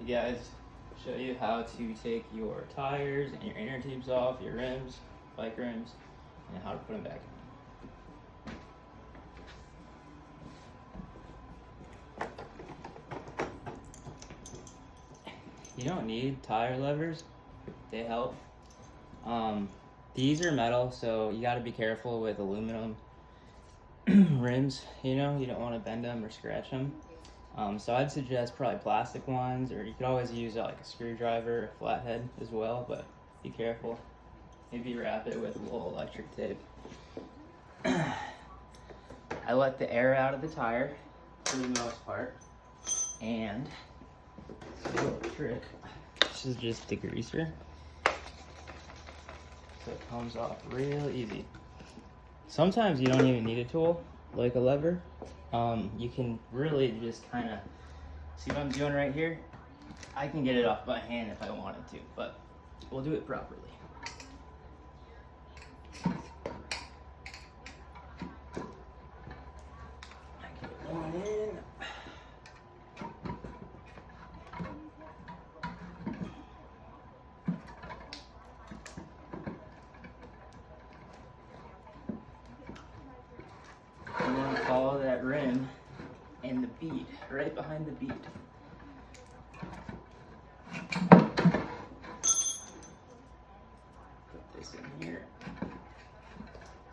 guys show you how to take your tires and your inner tubes off, your rims, bike rims, and how to put them back in. You don't need tire levers, they help. These are metal, so you got to be careful with aluminum rims. You don't want to bend them or scratch them. So I'd suggest probably plastic ones, or you could always use like a screwdriver or flathead as well, but be careful. Maybe wrap it with a little electric tape. I let the air out of the tire for the most part, and a little trick. This is just the greaser, so it comes off real easy. Sometimes you don't even need a tool like a lever. You can really just kind of see what I'm doing right here. I can get it off by hand if I wanted to, but we'll do it properly. I get one in. You want to follow that rim and the bead, right behind the bead. Put this in here.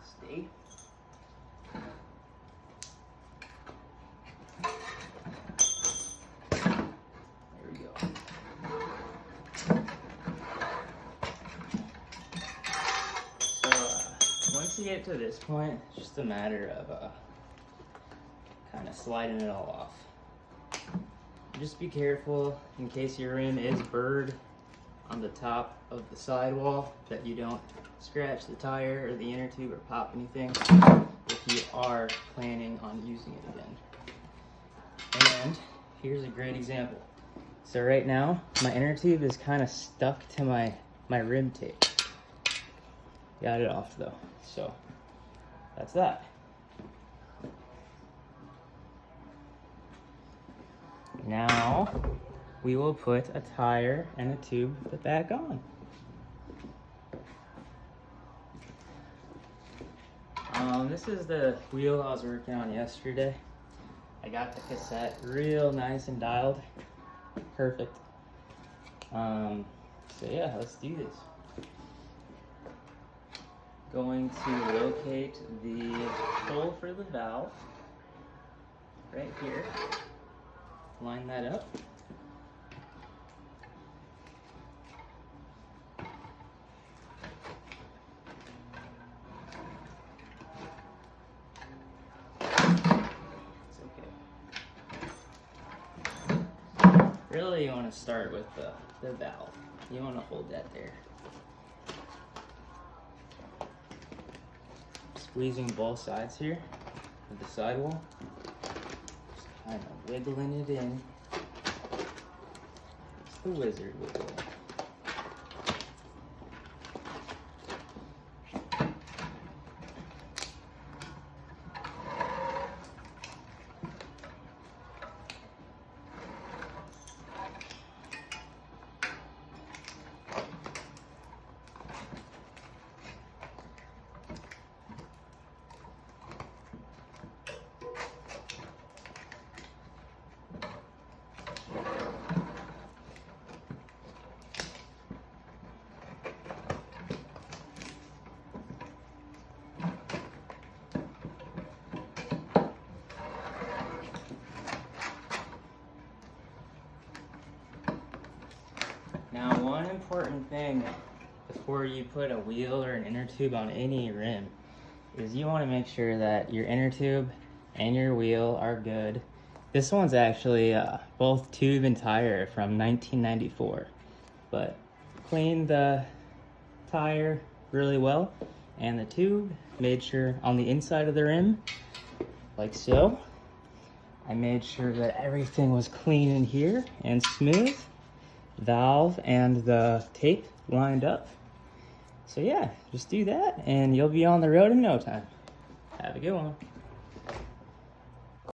Stay. There we go. So once you get to this point, it's just a matter of kind of sliding it all off. Just be careful in case your rim is burred on the top of the sidewall that you don't scratch the tire or the inner tube or pop anything if you are planning on using it again. And here's a great example. So right now my inner tube is kind of stuck to my rim tape. Got it off though, so that's that. Now we will put a tire and a tube back on. This is the wheel I was working on yesterday. I got the cassette real nice and dialed. Perfect. So yeah, let's do this. Going to locate the hole for the valve right here. Line that up. It's okay. Really, you want to start with the valve. You want to hold that there. Squeezing both sides here of the sidewall. Kind of wiggling it in. It's the wizard wiggle. Now, one important thing before you put a wheel or an inner tube on any rim is you want to make sure that your inner tube and your wheel are good. This one's actually both tube and tire from 1994, but cleaned the tire really well and the tube, made sure on the inside of the rim, like so. I made sure that everything was clean in here and smooth. Valve and the tape lined up. So yeah, just do that and you'll be on the road in no time. Have a good one.